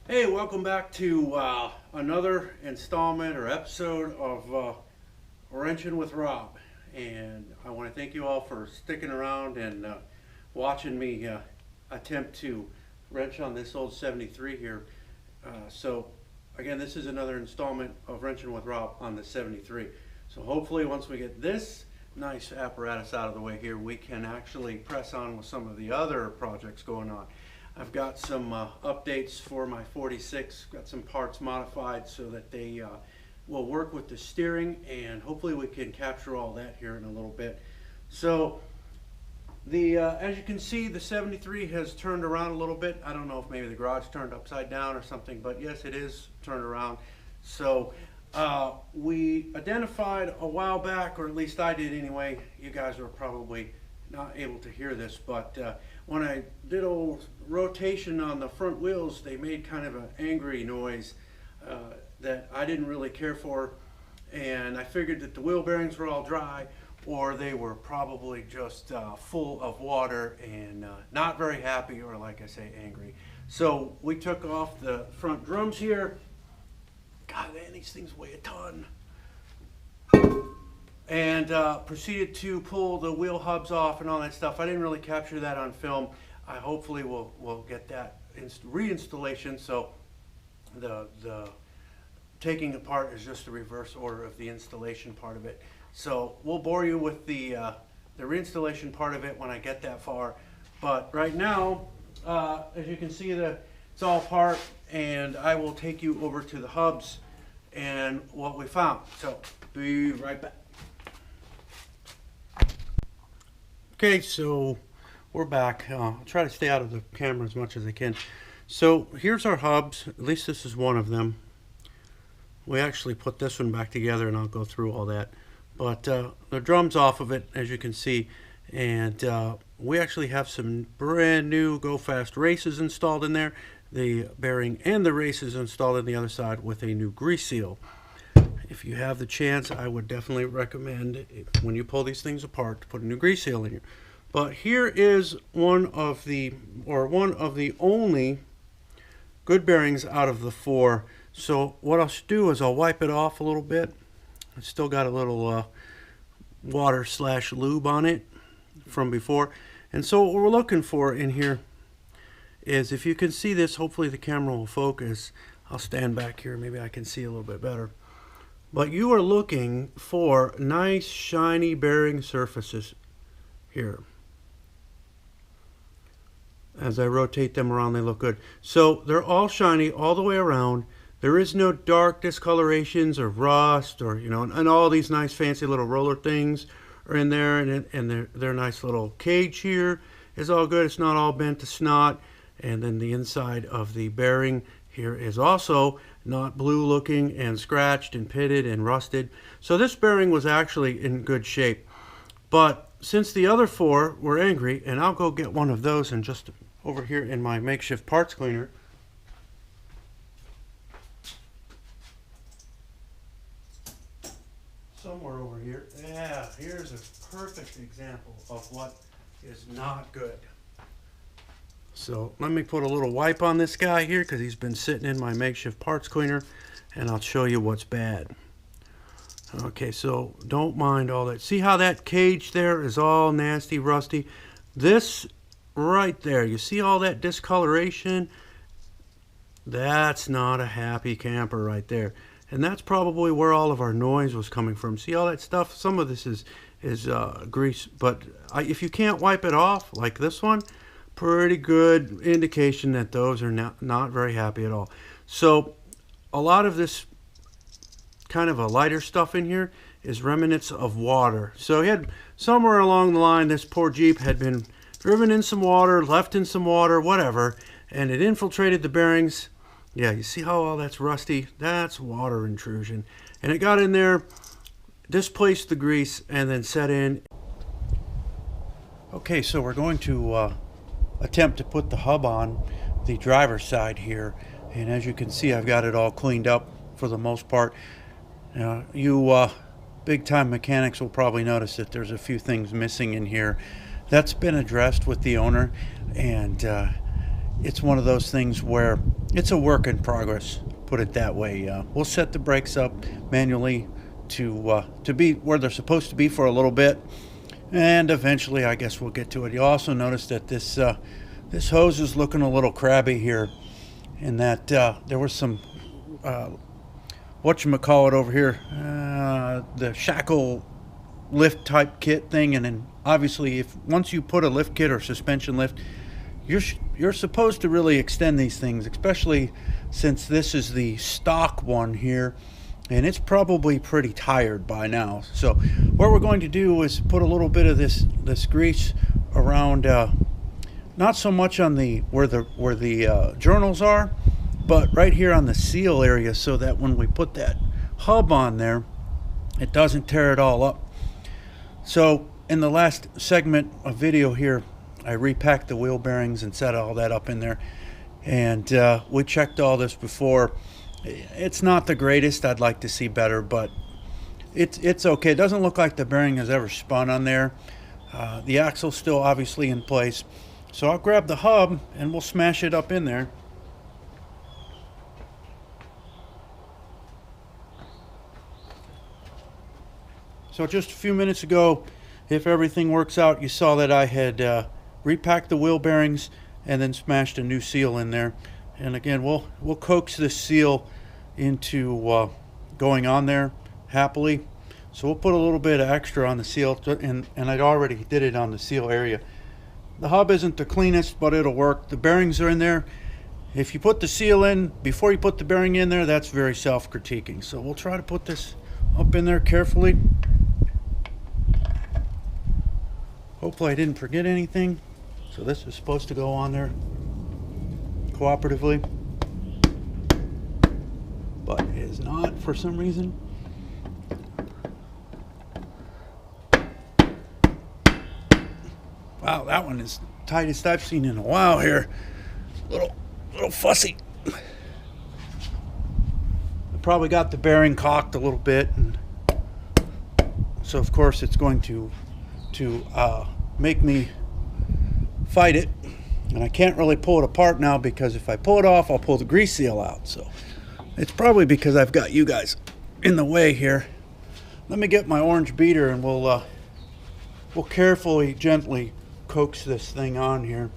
Hey, welcome back to another installment or episode of Wrenching with Rob. And I want to thank you all for sticking around and watching me attempt to wrench on this old 73 here. So, again, this is another installment of Wrenching with Rob on the 73. So, hopefully, once we get this nice apparatus out of the way here, we can actually press on with some of the other projects going on. I've got some updates for my 46, got some parts modified so that they will work with the steering, and hopefully we can capture all that here in a little bit. So as you can see, the 73 has turned around a little bit. I don't know if maybe the garage turned upside down or something, but yes, it is turned around. So we identified a while back, or at least I did anyway, you guys were probably not able to hear this, but when I did a rotation on the front wheels, they made kind of an angry noise that I didn't really care for, and I figured that the wheel bearings were all dry, or they were probably just full of water and not very happy, or like I say, angry. So we took off the front drums here. God, man, these things weigh a ton. And proceeded to pull the wheel hubs off and all that stuff. I didn't really capture that on film. I hopefully will get that reinstallation. So the taking apart is just the reverse order of the installation part of it. So we'll bore you with the reinstallation part of it when I get that far. But right now, as you can see, it's all apart, and I will take you over to the hubs and what we found. So be right back. Okay, so we're back. I'll try to stay out of the camera as much as I can. So here's our hubs. At least this is one of them. We actually put this one back together, and I'll go through all that. But the drum's off of it, as you can see. And we actually have some brand new Go Fast races installed in there. The bearing and the races installed on the other side with a new grease seal. If you have the chance, I would definitely recommend when you pull these things apart to put a new grease seal in here. But here is one of the only good bearings out of the four. So what I'll do is I'll wipe it off a little bit. It's still got a little water/lube on it from before. And so what we're looking for in here is, if you can see this, hopefully the camera will focus. I'll stand back here, maybe I can see a little bit better. But you are looking for nice shiny bearing surfaces here. As I rotate them around, they look good. So they're all shiny all the way around. There is no dark discolorations or rust, or and all these nice fancy little roller things are in there, and their nice little cage here is all good. It's not all bent to snot. And then the inside of the bearing here is also not blue looking and scratched and pitted and rusted. So this bearing was actually in good shape. But since the other four were angry, and I'll go get one of those and just over here in my makeshift parts cleaner. Somewhere over here. Yeah, here's a perfect example of what is not good. So let me put a little wipe on this guy here, because he's been sitting in my makeshift parts cleaner, and I'll show you what's bad. Okay, so don't mind all that. See how that cage there is all nasty, rusty? This right there, you see all that discoloration? That's not a happy camper right there. And that's probably where all of our noise was coming from. See all that stuff? Some of this is grease, but if you can't wipe it off, like this one, pretty good indication that those are not very happy at all. So a lot of this kind of a lighter stuff in here is remnants of water. So he had somewhere along the line, this poor Jeep had been driven in some water, left in some water, whatever, and it infiltrated the bearings. Yeah, you see how all that's rusty? That's water intrusion. And it got in there, displaced the grease, and then set in. Okay, so we're going to attempt to put the hub on the driver's side here, and as you can see, I've got it all cleaned up for the most part. You big time mechanics will probably notice that there's a few things missing in here. That's been addressed with the owner, and it's one of those things where it's a work in progress, put it that way. We'll set the brakes up manually to be where they're supposed to be for a little bit, and eventually I guess we'll get to it. You'll also notice that this hose is looking a little crabby here, and that there was some whatchamacallit over here, the shackle lift type kit thing, and then obviously if once you put a lift kit or suspension lift, you're supposed to really extend these things, especially since this is the stock one here, and it's probably pretty tired by now. So what we're going to do is put a little bit of this grease around, not so much on the where the journals are, but right here on the seal area, so that when we put that hub on there, it doesn't tear it all up. So in the last segment of video here, I repacked the wheel bearings and set all that up in there, and we checked all this before. It's not the greatest. I'd like to see better, but it's okay. It doesn't look like the bearing has ever spun on there. The axle's still obviously in place, so I'll grab the hub and we'll smash it up in there. So just a few minutes ago, if everything works out, you saw that I had repacked the wheel bearings and then smashed a new seal in there. And again, we'll coax this seal into going on there happily. So we'll put a little bit of extra on the seal, and I'd already did it on the seal area. The hub isn't the cleanest, but it'll work. The bearings are in there. If you put the seal in before you put the bearing in there, that's very self-critiquing. So we'll try to put this up in there carefully. Hopefully I didn't forget anything. So this is supposed to go on there cooperatively, but it is not for some reason. Wow, that one is tightest I've seen in a while here. Little fussy. I probably got the bearing cocked a little bit, and so of course it's going to make me fight it, and I can't really pull it apart now, because if I pull it off, I'll pull the grease seal out. So it's probably because I've got you guys in the way here. Let me get my orange beater, and we'll carefully, gently coax this thing on here.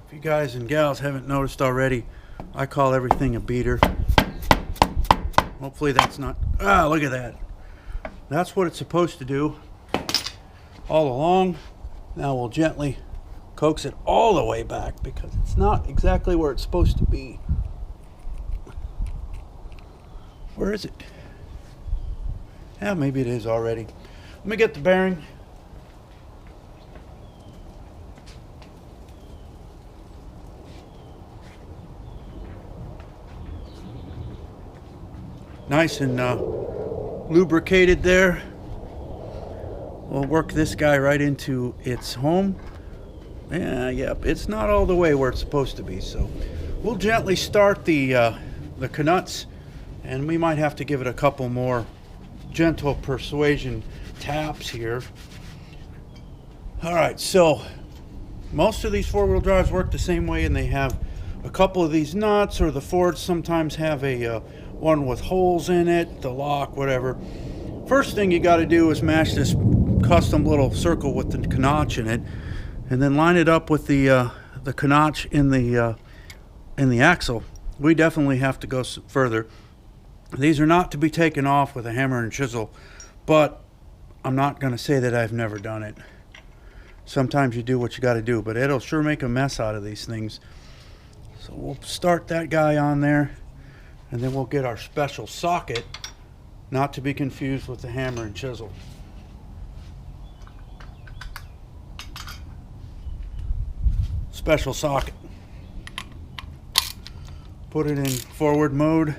If you guys and gals haven't noticed already, I call everything a beater. Hopefully that's not... Ah, look at that. That's what it's supposed to do all along. Now we'll gently coax it all the way back, because it's not exactly where it's supposed to be. Where is it? Yeah, maybe it is already. Let me get the bearing. Nice and lubricated there. We'll work this guy right into its home. Yep, it's not all the way where it's supposed to be, so we'll gently start the knuts, and we might have to give it a couple more gentle persuasion taps here. All right, so most of these four-wheel drives work the same way, and they have a couple of these nuts, or the Fords sometimes have a one with holes in it, the lock, whatever. First thing you got to do is mash this custom little circle with the notch in it, and then line it up with the notch in the axle. We definitely have to go further. These are not to be taken off with a hammer and chisel, but I'm not going to say that I've never done it. Sometimes you do what you got to do, but it'll sure make a mess out of these things. So we'll start that guy on there, and then we'll get our special socket, not to be confused with the hammer and chisel. Special socket. Put it in forward mode,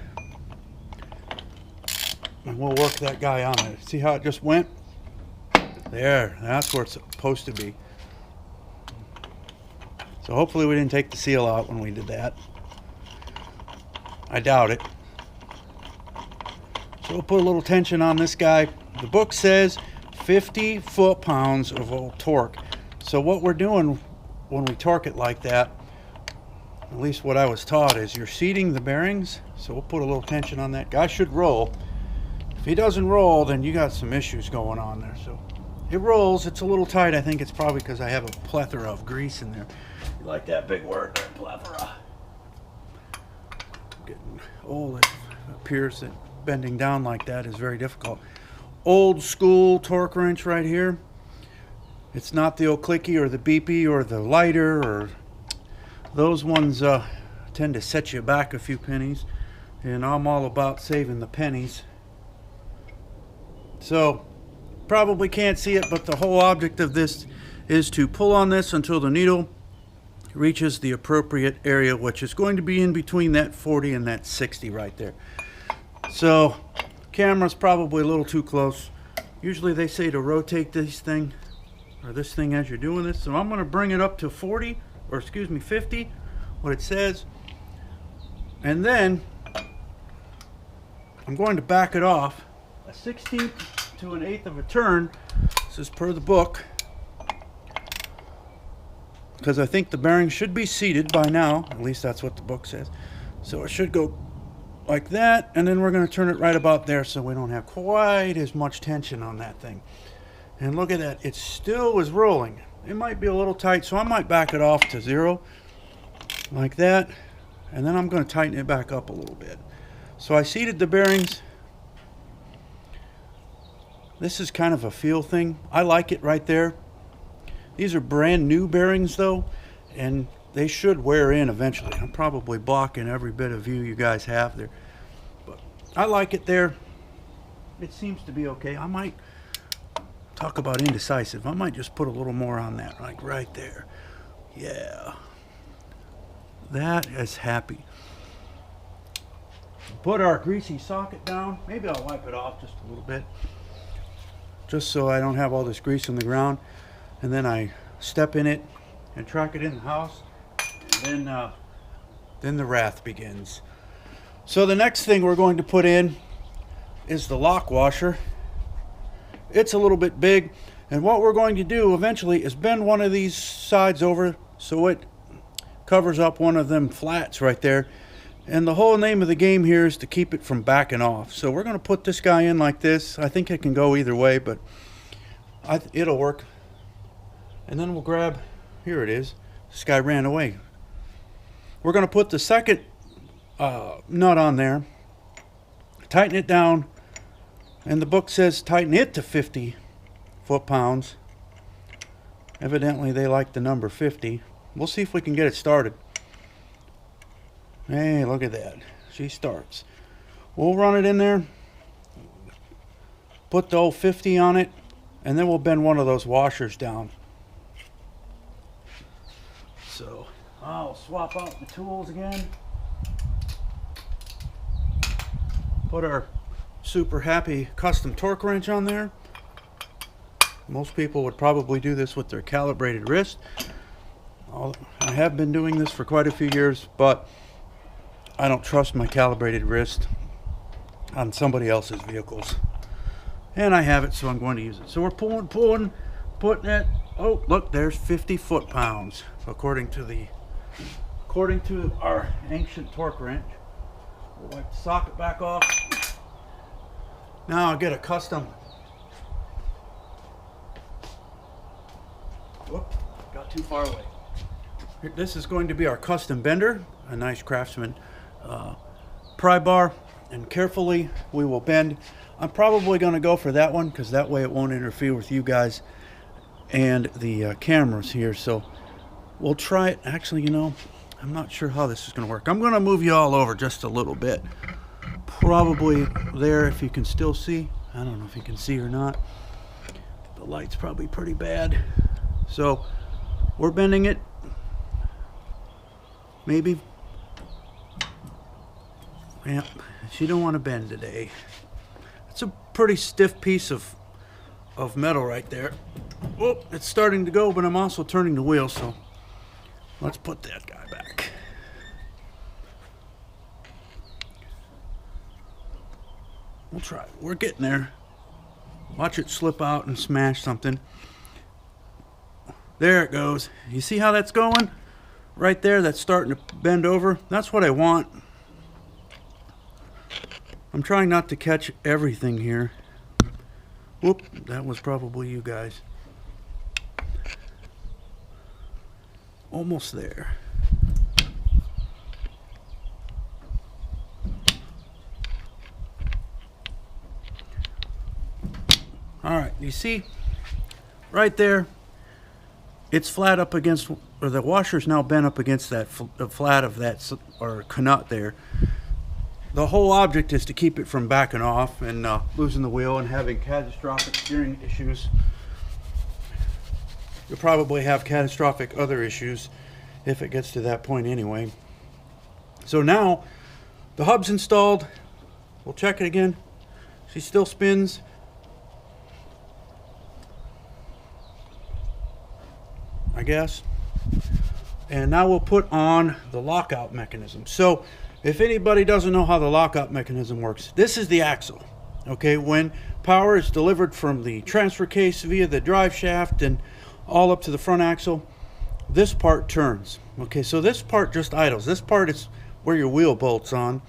and we'll work that guy on there. See how it just went? There, that's where it's supposed to be. So hopefully we didn't take the seal out when we did that. I doubt it. So we'll put a little tension on this guy. The book says 50 foot-pounds of old torque. So what we're doing when we torque it like that, at least what I was taught, is you're seating the bearings. So we'll put a little tension on that. Guy should roll. If he doesn't roll, then you got some issues going on there. So it rolls. It's a little tight. I think it's probably because I have a plethora of grease in there. You like that big word there, plethora. Getting old. It appears that bending down like that is very difficult. Old school torque wrench right here. It's not the old clicky or the beepy or the lighter, or those ones tend to set you back a few pennies, and I'm all about saving the pennies. So probably can't see it, but the whole object of this is to pull on this until the needle reaches the appropriate area, which is going to be in between that 40 and that 60 right there. So camera's probably a little too close. Usually they say to rotate this thing as you're doing this. So I'm going to bring it up to 40, or excuse me, 50, what it says. And then I'm going to back it off a 16th to an 1/8 of a turn. This is per the book, because I think the bearing should be seated by now. At least that's what the book says. So it should go like that, and then we're going to turn it right about there so we don't have quite as much tension on that thing. And look at that, it still is rolling. It might be a little tight, so I might back it off to 0 like that, and then I'm going to tighten it back up a little bit. So I seated the bearings. This is kind of a feel thing. I like it right there. These are brand new bearings though, and they should wear in eventually. I'm probably blocking every bit of view you guys have there, but I like it there. It seems to be okay. I might talk about indecisive. I might just put a little more on that, like right there. Yeah, that is happy. Put our greasy socket down. Maybe I'll wipe it off just a little bit, just so I don't have all this grease on the ground. And then I step in it and track it in the house. And then the wrath begins. So the next thing we're going to put in is the lock washer. It's a little bit big, and what we're going to do eventually is bend one of these sides over so it covers up one of them flats right there. And the whole name of the game here is to keep it from backing off. So we're going to put this guy in like this. I think it can go either way, but it'll work. And then we'll grab, here it is. This guy ran away. We're going to put the second nut on there, tighten it down, and the book says tighten it to 50 foot-pounds. Evidently they like the number 50. We'll see if we can get it started. Hey, look at that. She starts. We'll run it in there, put the old 50 on it, and then we'll bend one of those washers down. So I'll swap out the tools again. Put our super happy custom torque wrench on there. Most people would probably do this with their calibrated wrist. I have been doing this for quite a few years, but I don't trust my calibrated wrist on somebody else's vehicles. And I have it, so I'm going to use it. So we're putting it. Oh, look, there's 50 foot-pounds, according to our ancient torque wrench. We'll wipe the socket back off. Now I'll get a custom. Whoop, got too far away. This is going to be our custom bender, a nice Craftsman pry bar, and carefully we will bend. I'm probably going to go for that one because that way it won't interfere with you guys and the cameras here. So we'll try it. Actually, you know, I'm not sure how this is going to work. I'm going to move you all over just a little bit. Probably there if you can still see. I don't know if you can see or not. The light's probably pretty bad. So we're bending it. Maybe. Yeah, she don't want to bend today. It's a pretty stiff piece of metal right there. Oh, it's starting to go, but I'm also turning the wheel, so let's put that guy back. We'll try. We're getting there. Watch it slip out and smash something. There it goes. You see how that's going? Right there, that's starting to bend over. That's what I want. I'm trying not to catch everything here. Whoop, that was probably you guys. Almost there. All right, you see right there, it's flat up against, or the washer's now bent up against that the flat of that, or canut there. The whole object is to keep it from backing off and losing the wheel and having catastrophic steering issues. You'll probably have catastrophic other issues if it gets to that point anyway. So now the hub's installed. We'll check it again. She still spins. I guess. And now we'll put on the lockout mechanism. So if anybody doesn't know how the lockout mechanism works, this is the axle. Okay, when power is delivered from the transfer case via the drive shaft and all up to the front axle, this part turns. Okay, so this part just idles. This part is where your wheel bolts on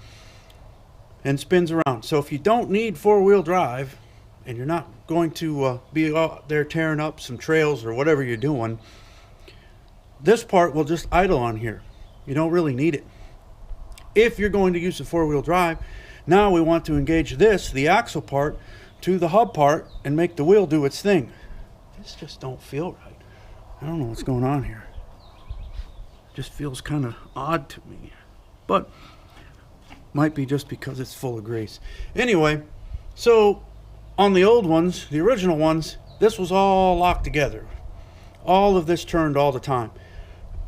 and spins around. So if you don't need four-wheel drive and you're not going to be out there tearing up some trails or whatever you're doing, this part will just idle on here. You don't really need it. If you're going to use the four-wheel drive, now we want to engage this, the axle part, to the hub part and make the wheel do its thing. This just don't feel right. I don't know what's going on here. It just feels kind of odd to me. But might be just because it's full of grease. Anyway, so on the old ones, the original ones, this was all locked together. All of this turned all the time.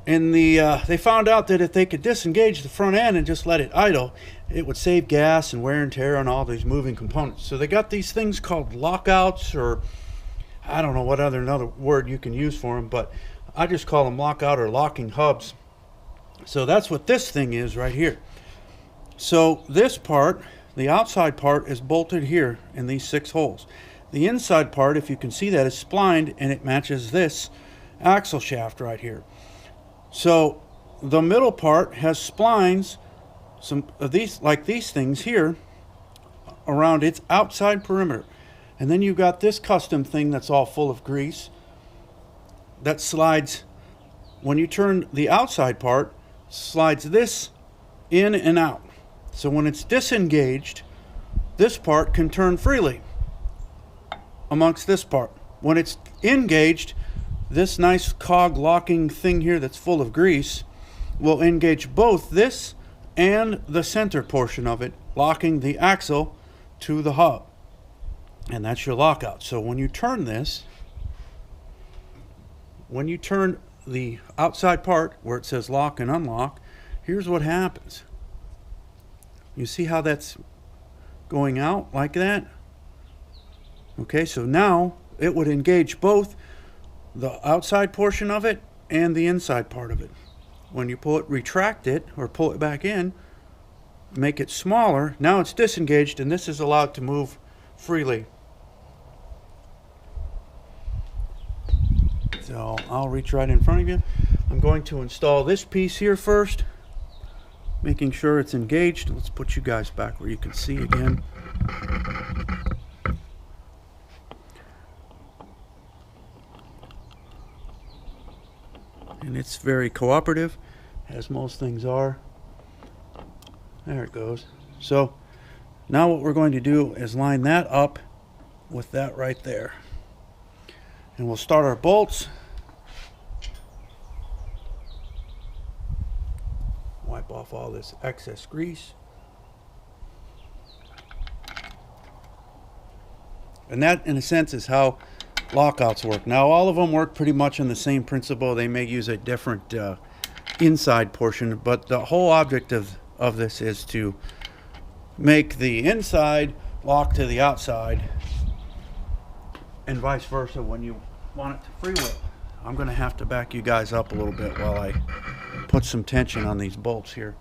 And they found out that if they could disengage the front end and just let it idle, it would save gas and wear and tear on all these moving components. So they got these things called lockouts, or I don't know what another word you can use for them, but I just call them lockout or locking hubs. So that's what this thing is right here. So this part, the outside part, is bolted here in these 6 holes. The inside part, if you can see that, is splined and it matches this axle shaft right here. So the middle part has splines, some of these, like these things here, around its outside perimeter. And then you've got this custom thing that's all full of grease that slides, when you turn the outside part, slides this in and out. So when it's disengaged, this part can turn freely amongst this part. When it's engaged, this nice cog locking thing here that's full of grease will engage both this and the center portion of it, locking the axle to the hub. And that's your lockout. So when you turn this, when you turn the outside part where it says lock and unlock, here's what happens. You see how that's going out like that? Okay, so now it would engage both the outside portion of it and the inside part of it. When you pull it, retract it, or pull it back in, make it smaller, now it's disengaged and this is allowed to move freely. So I'll reach right in front of you. I'm going to install this piece here first, making sure it's engaged. Let's put you guys back where you can see again. And it's very cooperative, as most things are. There it goes. So now what we're going to do is line that up with that right there. And we'll start our bolts. Wipe off all this excess grease. And that, in a sense, is how lockouts work. Now, all of them work pretty much on the same principle. They may use a different inside portion, but the whole object of this is to make the inside lock to the outside and vice versa when you want it to freewheel. I'm going to have to back you guys up a little bit while I put some tension on these bolts here.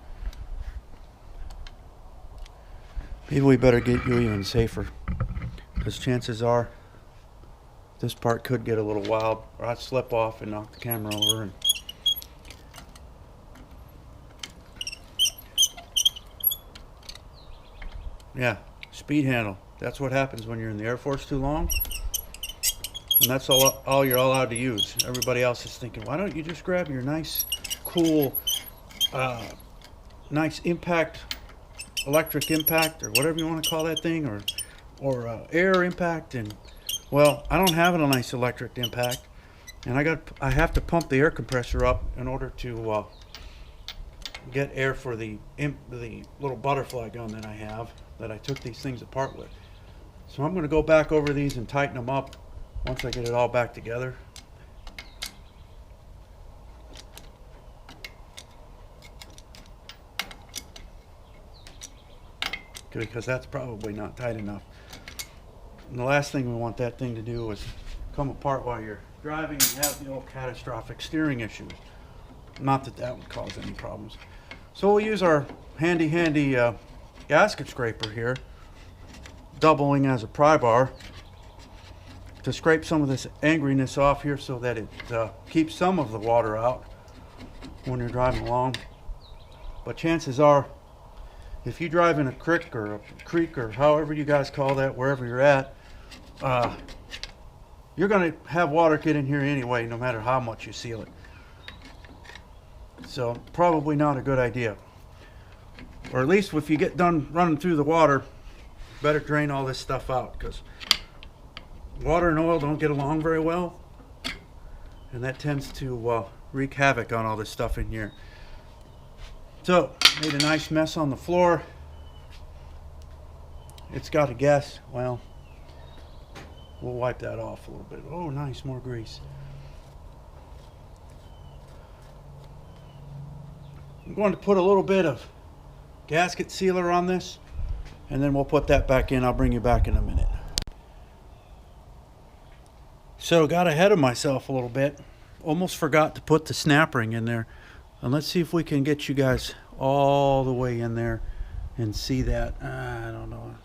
Maybe we better get you even safer, because chances are this part could get a little wild, or I'd slip off and knock the camera over. And yeah, speed handle. That's what happens when you're in the Air Force too long. And that's all you're allowed to use. Everybody else is thinking, why don't you just grab your nice, cool, nice impact, electric impact, or whatever you want to call that thing, or air impact. And well, I don't have a nice electric impact, and I have to pump the air compressor up in order to get air for the little butterfly gun that I have, that I took these things apart with. So I'm going to go back over these and tighten them up once I get it all back together. Because that's probably not tight enough. And the last thing we want that thing to do is come apart while you're driving and have the old catastrophic steering issues. Not that that would cause any problems. So we'll use our handy gasket scraper here, doubling as a pry bar, to scrape some of this angriness off here so that it keeps some of the water out when you're driving along. But chances are, if you drive in a creek or however you guys call that, wherever you're at, you're going to have water get in here anyway, no matter how much you seal it. So probably not a good idea. Or at least if you get done running through the water, better drain all this stuff out, because water and oil don't get along very well, and that tends to wreak havoc on all this stuff in here. So, made a nice mess on the floor. It's got a gas. Well, we'll wipe that off a little bit. Oh, nice, more grease. I'm going to put a little bit of gasket sealer on this, and then we'll put that back in. I'll bring you back in a minute. So, got ahead of myself a little bit. Almost forgot to put the snap ring in there. And let's see if we can get you guys all the way in there and see that. I don't know.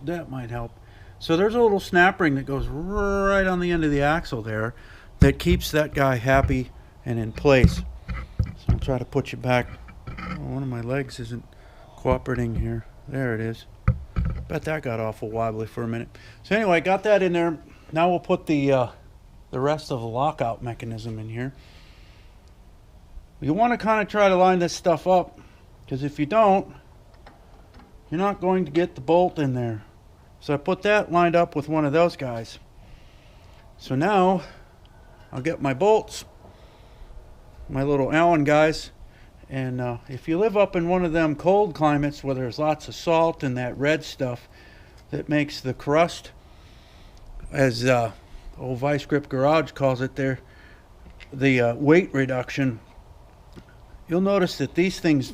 That might help. So there's a little snap ring that goes right on the end of the axle there that keeps that guy happy and in place. So I'll try to put you back. Oh, one of my legs isn't cooperating here. There it is. Bet that got awful wobbly for a minute. So anyway, got that in there. Now we'll put the rest of the lockout mechanism in here. You want to kind of try to line this stuff up, because if you don't, you're not going to get the bolt in there. So I put that lined up with one of those guys. So now I'll get my bolts, my little Allen guys, and if you live up in one of them cold climates where there's lots of salt and that red stuff that makes the crust, as old Vice Grip Garage calls it there, the weight reduction, you'll notice that these things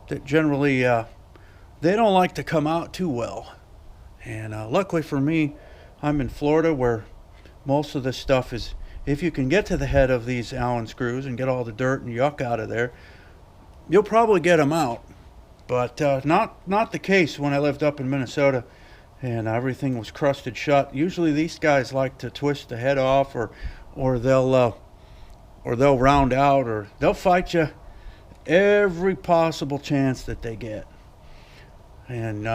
that generally they don't like to come out too well. And luckily for me, I'm in Florida, where most of this stuff is, if you can get to the head of these Allen screws and get all the dirt and yuck out of there, you'll probably get them out. But not the case when I lived up in Minnesota and everything was crusted shut. Usually these guys like to twist the head off, or they'll round out, or they'll fight you every possible chance that they get. And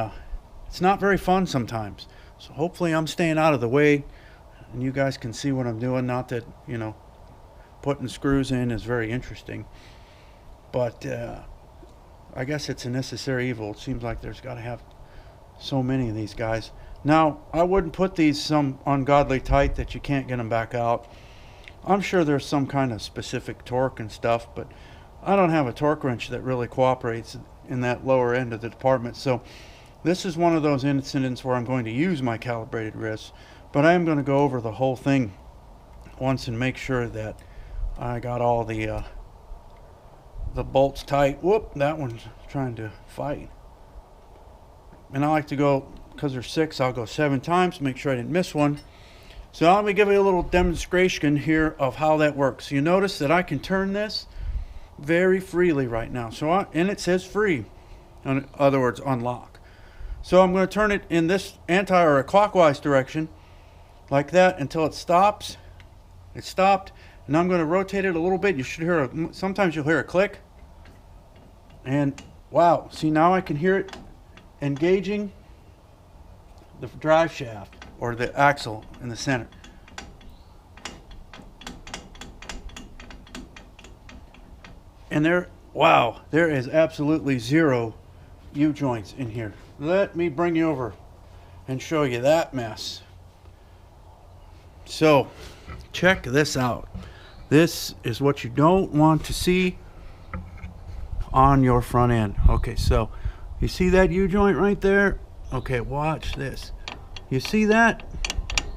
it's not very fun sometimes. So hopefully I'm staying out of the way and you guys can see what I'm doing. Not that, you know, putting screws in is very interesting, but I guess it's a necessary evil. It seems like there's got to have so many of these guys. Now, I wouldn't put these some ungodly tight that you can't get them back out. I'm sure there's some kind of specific torque and stuff, but I don't have a torque wrench that really cooperates in that lower end of the department. So this is one of those incidents where I'm going to use my calibrated wrists, but I am going to go over the whole thing once and make sure that I got all the bolts tight. Whoop, that one's trying to fight. And I like to go, because there's 6, I'll go 7 times, make sure I didn't miss one. So let me give you a little demonstration here of how that works. You notice that I can turn this very freely right now. And it says free, in other words, unlock. So I'm going to turn it in this anti or a clockwise direction like that until it stops. It stopped, and I'm going to rotate it a little bit. You should hear sometimes you'll hear a click. And wow, see, now I can hear it engaging the drive shaft or the axle in the center. And wow, there is absolutely zero U-joints in here. Let me bring you over and show you that mess. So, check this out. This is what you don't want to see on your front end. Okay, so you see that U-joint right there? Okay, watch this. You see that?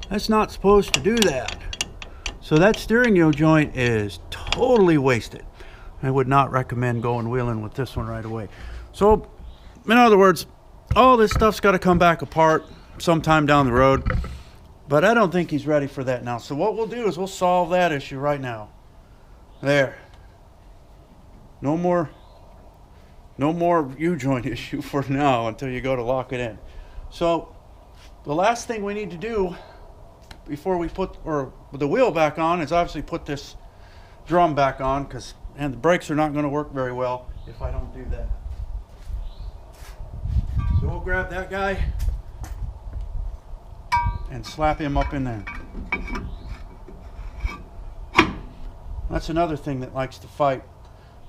That's not supposed to do that. So that steering U-joint is totally wasted. I would not recommend going wheeling with this one right away. So, in other words, all this stuff's got to come back apart sometime down the road. But I don't think he's ready for that now. So what we'll do is we'll solve that issue right now. There. No more U-joint issue for now until you go to lock it in. So the last thing we need to do before we put the wheel back on is obviously put this drum back on, and the brakes are not going to work very well if I don't do that. So we'll grab that guy and slap him up in there. That's another thing that likes to fight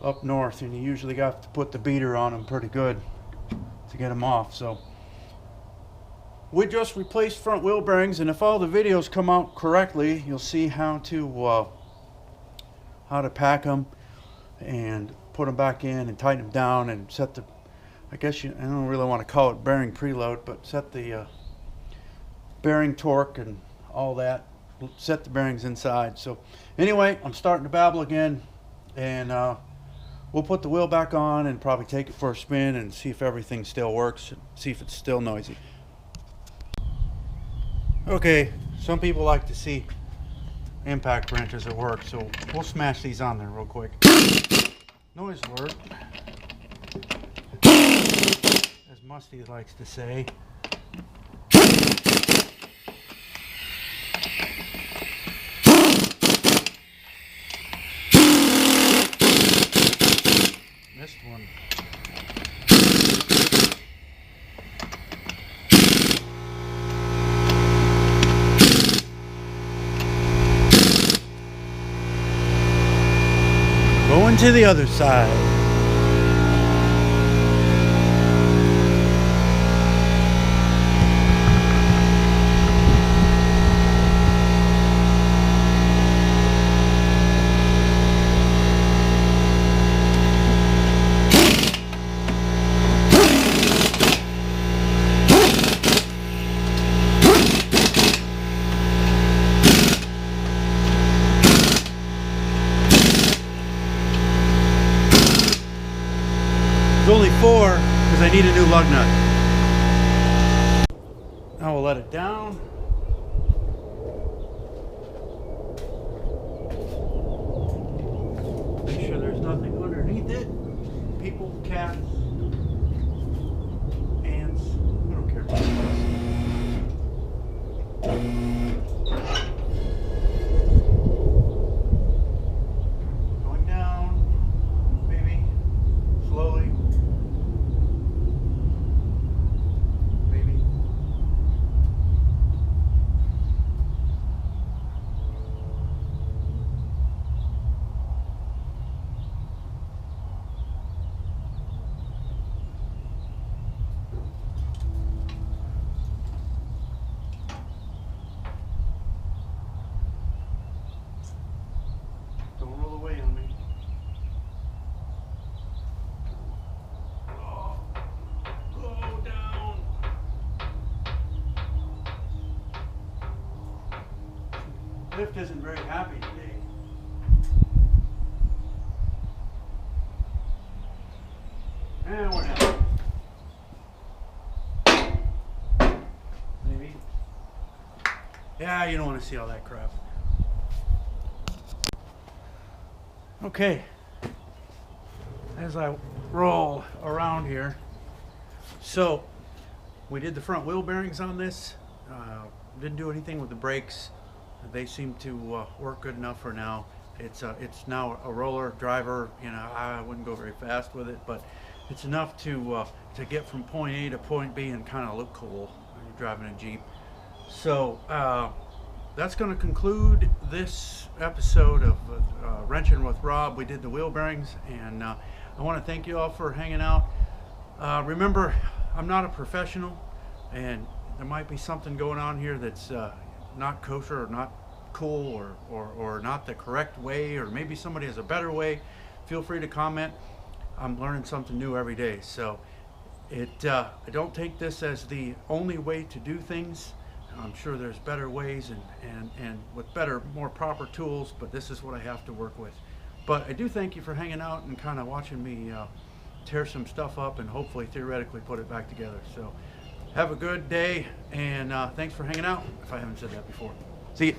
up north, and you usually got to put the beater on them pretty good to get them off. So we just replaced front wheel bearings, and if all the videos come out correctly, you'll see how to pack them and put them back in and tighten them down and set the, I don't really want to call it bearing preload, but set the bearing torque and all that, set the bearings inside. So anyway, I'm starting to babble again, and we'll put the wheel back on and probably take it for a spin and see if everything still works, and see if it's still noisy. Okay, some people like to see impact wrenches at work, so we'll smash these on there real quick. Noise alert, as Musty likes to say. Missed one. Going to the other side. There's only 4 because I need a new lug nut. Now we'll let it down. Make sure there's nothing underneath it. People, cats, ants, I don't care about going down, maybe, slowly. Don't roll away on me. Oh, go down. Lift isn't very happy today. And we're down. Maybe. Yeah, you don't want to see all that crap. Okay, as I roll around here, so We did the front wheel bearings on this. Didn't do anything with the brakes. They seem to work good enough for now. It's now a roller driver. You know, I wouldn't go very fast with it, but it's enough to get from point A to point B and kind of look cool when you're driving a Jeep. So that's going to conclude this episode of Wrenching with Rob. We did the wheel bearings, and I want to thank you all for hanging out. Remember, I'm not a professional, and there might be something going on here that's not kosher or not cool or not the correct way, or maybe somebody has a better way. Feel free to comment. I'm learning something new every day. So I don't take this as the only way to do things. I'm sure there's better ways and with better, more proper tools, but this is what I have to work with. But I do thank you for hanging out and kind of watching me tear some stuff up and hopefully theoretically put it back together. So have a good day, and thanks for hanging out, if I haven't said that before. See you.